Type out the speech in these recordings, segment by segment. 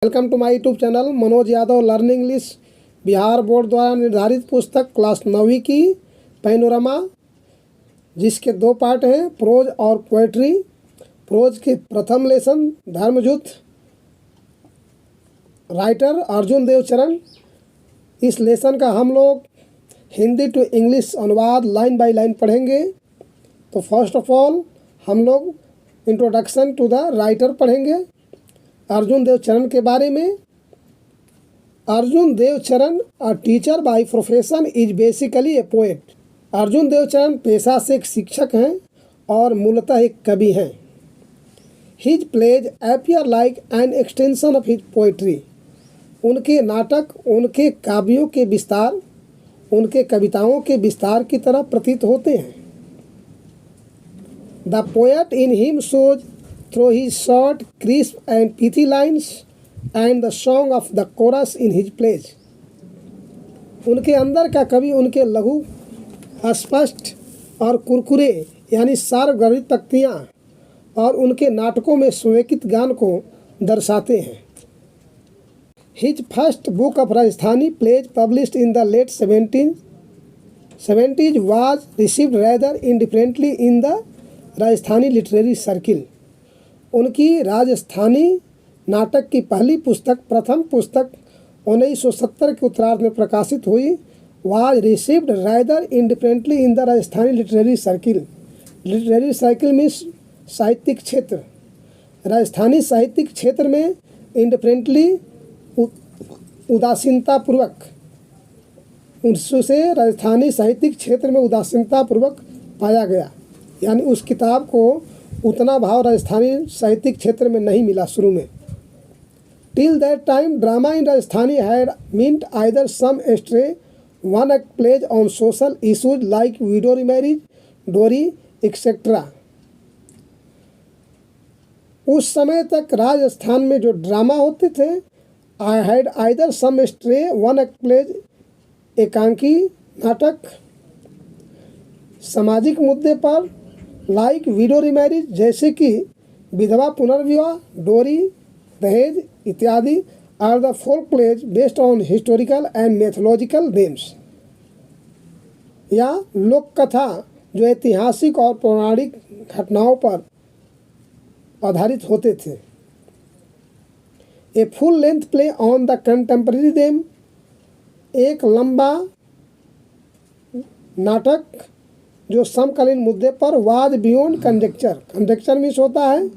Welcome to my YouTube channel Manoj Yadav learning English. Bihar board द्वारा निर्धारित पुस्तक क्लास 9वीं की पैनोरमा, जिसके दो पार्ट हैं, प्रोज और पोएट्री। प्रोज के प्रथम लेसन धर्मयुद्ध, राइटर अर्जुन देवचरण। इस लेसन का हम लोग हिंदी टू इंग्लिश अनुवाद लाइन बाय लाइन पढ़ेंगे। तो फर्स्ट ऑफ ऑल हम लोग इंट्रोडक्शन टू द राइटर पढ़ेंगे, अर्जुन देवचरण के बारे में। Arjun Devcharan a teacher by profession is basically A poet. Arjun Devcharan पेशा से एक शिक्षक हैं और मूलतः एक कवि हैं। His plays appear like an extension of his poetry. उनके नाटक उनके काव्यों के विस्तार, उनके कविताओं के विस्तार की तरह प्रतीत होते हैं। The poet in him shows through his short, crisp and pithy lines and the song of the chorus in his plays। उनके अंदर का कवि उनके लघु, स्पष्ट और कुरकुरे यानी सार्वगर्भित पंक्तियाँ और उनके नाटकों में स्वेकित गान को दर्शाते हैं। His first book of Rajasthani plays published in the late 1770s was received rather indifferently in the Rajasthani literary circle. उनकी राजस्थानी नाटक की पहली पुस्तक, प्रथम पुस्तक 1970 के उत्तरार्ध में प्रकाशित हुई। Was received rather indifferently in the Rajasthani literary circle. Literary circle में साहित्यिक क्षेत्र, राजस्थानी साहित्यिक क्षेत्र में इंडिफरेंटली उदासीनतापूर्वक, उससे राजस्थानी साहित्यिक क्षेत्र में उदासीनतापूर्वक पाया गया। यानी उस किताब को उतना भाव राजस्थानी साहित्यिक क्षेत्र में नहीं मिला शुरू में। Till that time drama in Rajasthani had meant either some stray one act plays on social issues like widow marriage, dowry etcetera. उस समय तक राजस्थान में जो ड्रामा होते थे, I had either some stray one act plays, एकांकी नाटक सामाजिक मुद्दे पर, लाइक विडो रिमैरिज जैसे कि विधवा पुनर्विवाह, डोरी दहेज इत्यादि, are the folk plays based on historical and mythological names, या लोक कथा जो ऐतिहासिक और पौराणिक घटनाओं पर आधारित होते थे। A full length play on the contemporary name, एक लंबा नाटक जो समकालीन मुद्दे पर, was beyond conjecture. Conjecture means होता है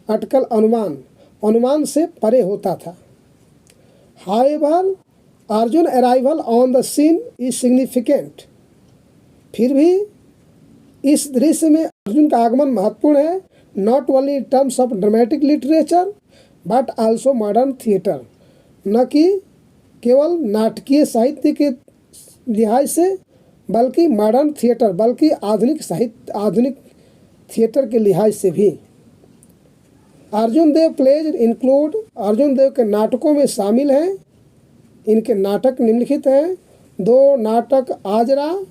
अटकल, अनुमान, अनुमान से परे होता था। However Arjun arrival on the scene is significant. फिर भी इस दृश्य में अर्जुन का आगमन महत्वपूर्ण है, not only in terms of dramatic literature but also modern theatre. न कि केवल नाटकीय साहित्य के लिहाज से, बल्कि मॉडर्न थिएटर, बल्कि आधुनिक साहित्य, आधुनिक थिएटर के लिहाज से भी। अर्जुन देव प्लेज इंक्लूड, अर्जुन देव के नाटकों में शामिल हैं, इनके नाटक निम्नलिखित हैं। दो नाटक आजरा,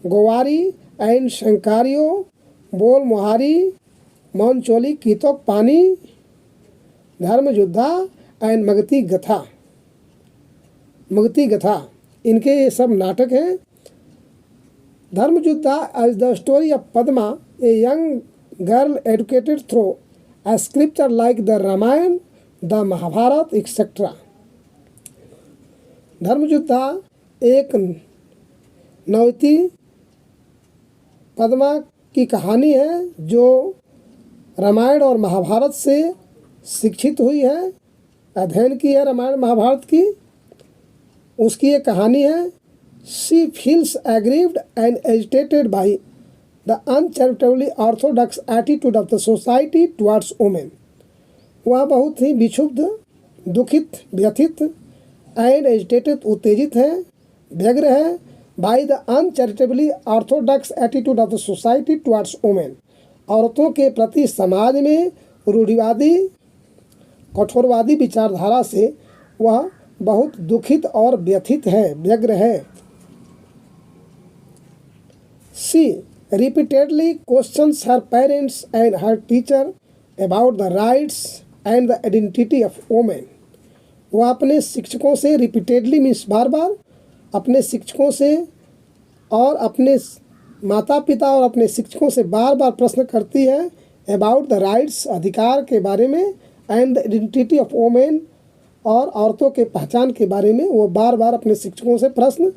गोवारी एंड शंकारियो, बोल मुहारी, मौनचोली कीतोक पानी, धर्मयुद्धा एंड मगती गथा, मगती गथा, इनके ये सब नाटक हैं। धर्मयुद्धा as the story of Padma, a young girl educated through a scripture like the Ramayana, the Mahabharata, etc. धर्मयुद्धा एक नवती पद्मा की कहानी है जो रामायण और महाभारत से शिक्षित हुई है, अध्ययन की है रामायण महाभारत की, उसकी एक कहानी है। She feels aggrieved and agitated by the uncharitably orthodox attitude of the society towards women। वह बहुत ही विक्षुब्ध, दुखित, व्यथित and agitated, उत्तेजित है, व्यग्र है, by the uncharitably orthodox attitude of the society towards women। औरतों के प्रति समाज में रूढ़िवादी, कठोरवादी विचारधारा से वह बहुत दुखित और व्यथित है, व्यग्र है। She repeatedly questions her parents and her teacher about the rights and the identity of women। वह अपने शिक्षकों से रिपीटेडली मीन्स बार बार अपने शिक्षकों से और अपने माता पिता और अपने शिक्षकों से बार बार प्रश्न करती है अबाउट द राइट्स अधिकार के बारे में and the identity of women और औरतों के पहचान के बारे में वो बार बार अपने शिक्षकों से प्रश्न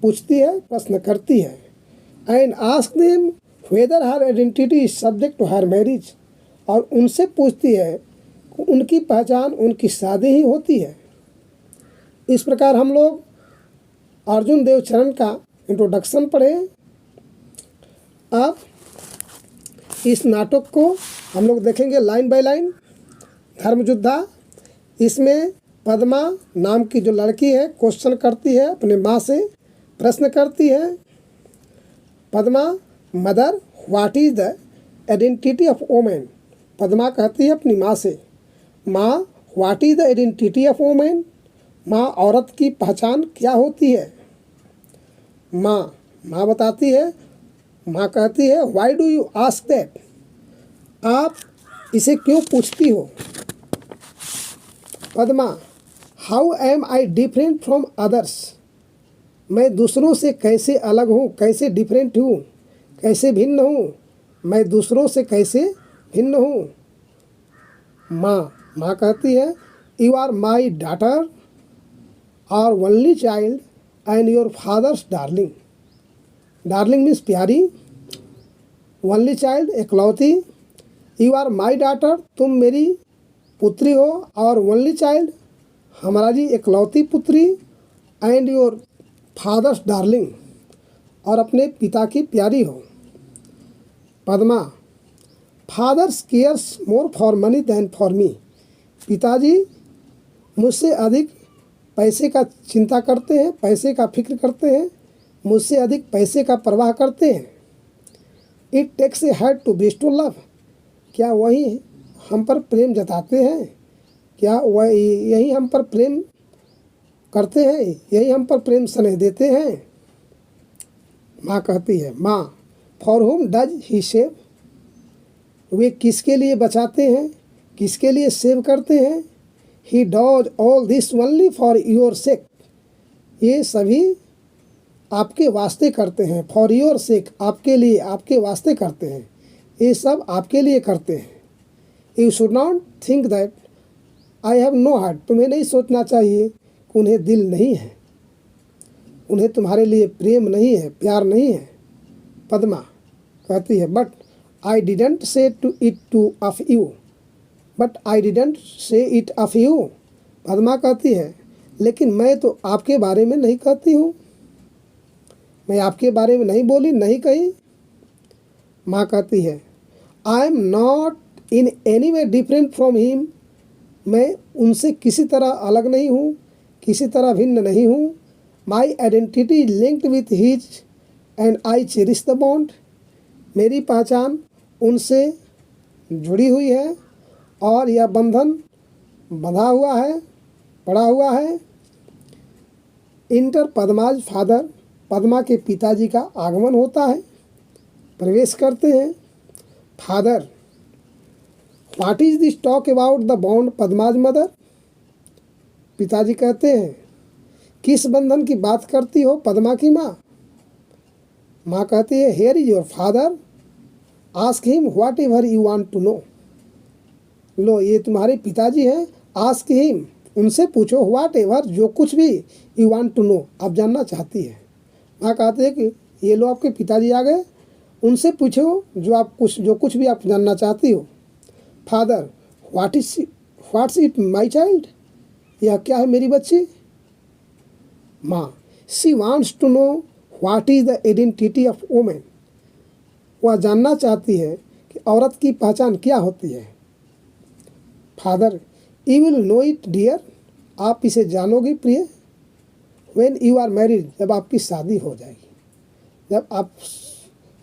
पूछती है, प्रश्न करती है। And ask them whether her identity is subject to her marriage, और उनसे पूछती है कि उनकी पहचान उनकी शादी ही होती है। इस प्रकार हम लोग अर्जुन देवचरण का इंट्रोडक्शन पढ़े। अब इस नाटक को हम लोग देखेंगे लाइन बाय लाइन। धर्मयुद्धा, इसमें पद्मा नाम की जो लड़की है क्वेश्चन करती है, अपने माँ से प्रश्न करती है। Padma, mother what is the identity of women. Padma कहती है अपनी माँ से, माँ what is the identity of women. माँ, औरत की पहचान क्या होती है। माँ बताती है, माँ कहती है why do you ask that. आप इसे क्यों पूछती हो। Padma, how am I different from others. मैं दूसरों से कैसे अलग हूँ, कैसे डिफरेंट हूँ, कैसे भिन्न हूँ, मैं दूसरों से कैसे भिन्न हूँ। माँ कहती है यू आर माई डॉटर और only child and your father's darling. Darling means प्यारी, ओनली चाइल्ड एकलौती। यू आर माई डॉटर, तुम मेरी पुत्री हो, और ओनली चाइल्ड हमारा जी एकलौती पुत्री। एंड योर फादर्स डार्लिंग, और अपने पिता की प्यारी हो। Padma, fathers cares more for money than for me. पिताजी मुझसे अधिक पैसे का चिंता करते हैं, पैसे का फिक्र करते हैं, मुझसे अधिक पैसे का परवाह करते हैं। It takes a heart to bestow love. क्या वही हम पर प्रेम जताते हैं, क्या वह यही हम पर प्रेम करते हैं, यही हम पर प्रेम स्नेह देते हैं। माँ कहती है, माँ फॉर हुम डज ही सेव। वे किसके लिए बचाते हैं, किसके लिए सेव करते हैं। He does all this only for your sake. ये सभी आपके वास्ते करते हैं। फॉर योर सेक, आपके लिए, आपके वास्ते करते हैं। ये सब आपके लिए करते हैं। You should not think that I have no heart. तुम्हें नहीं सोचना चाहिए कि उन्हें दिल नहीं है, उन्हें तुम्हारे लिए प्रेम नहीं है, प्यार नहीं है। पद्मा कहती है but I didn't say to it to of you. But I didn't say it of you. Padma कहती है लेकिन मैं तो आपके बारे में नहीं कहती हूँ, मैं आपके बारे में नहीं बोली, नहीं कही। माँ कहती है I am not in any way different from him. मैं उनसे किसी तरह अलग नहीं हूँ, किसी तरह भिन्न नहीं हूँ। My identity linked with his and I cherish the bond. मेरी पहचान उनसे जुड़ी हुई है और यह बंधन बंधा हुआ है, पड़ा हुआ है। इंटर पद्माज फादर, पद्मा के पिताजी का आगमन होता है, प्रवेश करते हैं। Father, what is this talk about the bond Padma's mother. पिताजी कहते हैं किस बंधन की बात करती हो पद्मा की माँ। माँ कहती है here is your father, ask him whatever you want to know. लो ये तुम्हारे पिताजी हैं, आस्क हिम, उनसे पूछो व्हाट एवर, जो कुछ भी, यू वांट टू नो, आप जानना चाहती है। माँ कहते हैं कि ये लो आपके पिताजी आ गए, उनसे पूछो जो कुछ भी आप जानना चाहती हो। Father, what's it my child. यह क्या है मेरी बच्ची। माँ, she wants to know what is the identity of women. वह जानना चाहती है कि औरत की पहचान क्या होती है। Father, you will know it dear. आप इसे जानोगे प्रिय। व्हेन यू आर मैरिड, जब आपकी शादी हो जाएगी, जब आप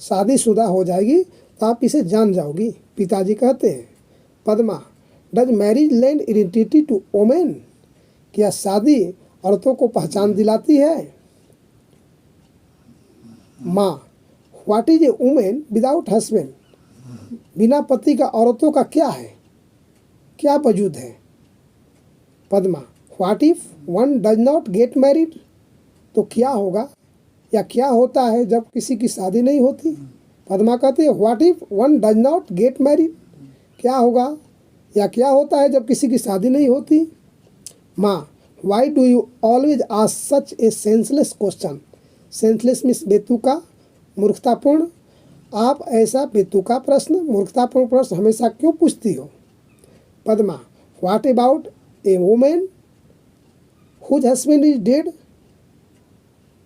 शादीशुदा हो जाएगी तो आप इसे जान जाओगी। पिताजी कहते हैं Padma, does marriage lend identity to women. क्या शादी औरतों को पहचान दिलाती है। माँ, what is a woman without husband. बिना पति का औरतों का क्या है, क्या वजूद है। Padma, what if one does not get married, तो क्या होगा या क्या होता है जब किसी की शादी नहीं होती। पद्मा कहती है what if one does not get married, क्या होगा या क्या होता है जब किसी की शादी नहीं होती। माँ why do you always ask such a senseless question, senseless means बेतुका, मूर्खतापूर्ण। आप ऐसा बेतुका प्रश्न, मूर्खतापूर्ण प्रश्न हमेशा क्यों पूछती हो। Padma what about a woman whose husband is dead,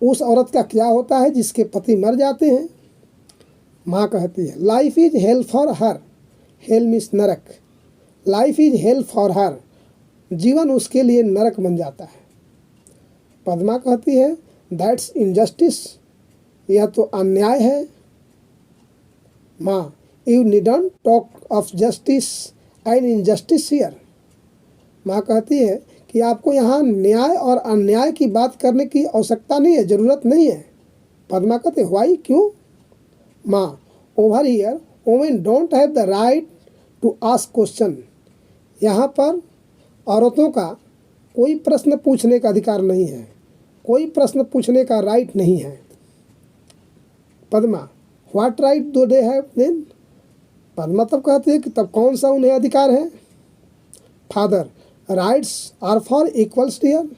उस औरत का क्या होता है जिसके पति मर जाते हैं। माँ कहती है life is hell for her, hell means नरक, life is hell for her, जीवन उसके लिए नरक बन जाता है। पद्मा कहती है दैट्स इनजस्टिस, यह तो अन्याय है। माँ you needn't talk of justice and injustice here, माँ कहती है कि आपको यहाँ न्याय और अन्याय की बात करने की आवश्यकता नहीं है, ज़रूरत नहीं है। पद्मा कहते व्हाई, क्यों। माँ over here women don't have the right to ask question, यहाँ पर औरतों का कोई प्रश्न पूछने का अधिकार नहीं है, कोई प्रश्न पूछने का राइट नहीं है। Padma what right do they have then, Padma तब कहती है कि तब कौन सा उन्हें अधिकार है। Father rights are for equals dear,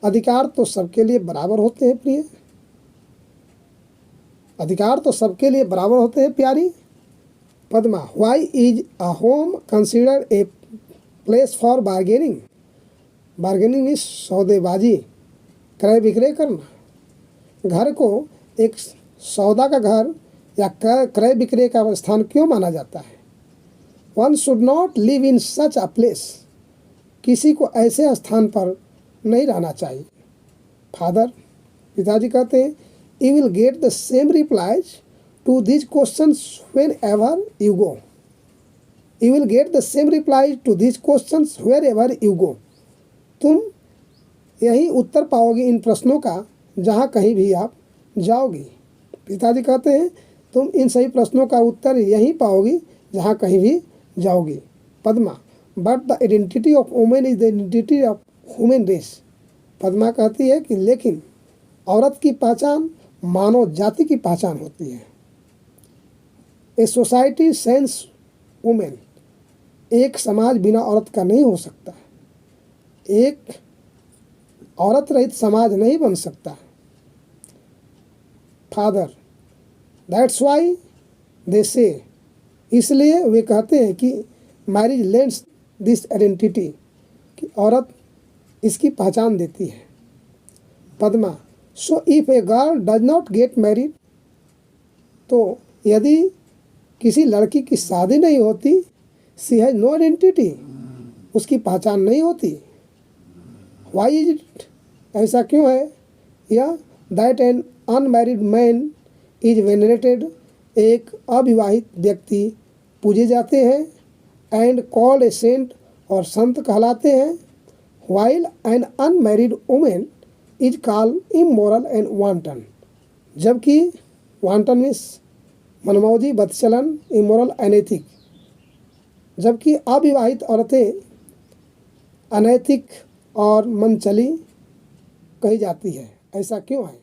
अधिकार तो सबके लिए बराबर होते हैं प्रिय, अधिकार तो सबके लिए बराबर होते हैं प्यारी। Padma why is a home considered a place for bargaining, bargaining is सौदेबाजी, क्रय विक्रय करना, घर को एक सौदा का घर या क्रय विक्रय का स्थान क्यों माना जाता है। One should not live in such a place, किसी को ऐसे स्थान पर नहीं रहना चाहिए। फादर पिताजी कहते हैं you will get the same replies to this questions whenever you go, you will get the same replies to this questions wherever you go, तुम यही उत्तर पाओगे इन प्रश्नों का जहाँ कहीं भी आप जाओगी। पिताजी कहते हैं तुम इन सही प्रश्नों का उत्तर यहीं पाओगी जहाँ कहीं भी जाओगी। Padma but the identity of women is the identity of human race, Padma कहती है कि लेकिन औरत की पहचान मानव जाति की पहचान होती है। ए सोसाइटी सेंस वुमेन, एक समाज बिना औरत का नहीं हो सकता, एक औरत रहित समाज नहीं बन सकता। फादर दैट्स वाई दे से, इसलिए वे कहते हैं कि मैरिज लेंड्स दिस आइडेंटिटी, कि औरत इसकी पहचान देती है। Padma so if a girl does not get married, तो यदि किसी लड़की की शादी नहीं होती, सी हैज नो आइडेंटिटी, उसकी पहचान नहीं होती। वाई इज इट, ऐसा क्यों है। या that an unmarried man is venerated, एक अविवाहित व्यक्ति पूजे जाते हैं, एंड कॉल्ड ए सेंट, और संत कहलाते हैं। While an unmarried woman is called immoral and wanton, जबकि वांटन मीन्स मनमौजी, बदचलन, इमोरल अनैतिक, जबकि अविवाहित औरतें अनैतिक और मनचली कही जाती है। ऐसा क्यों है।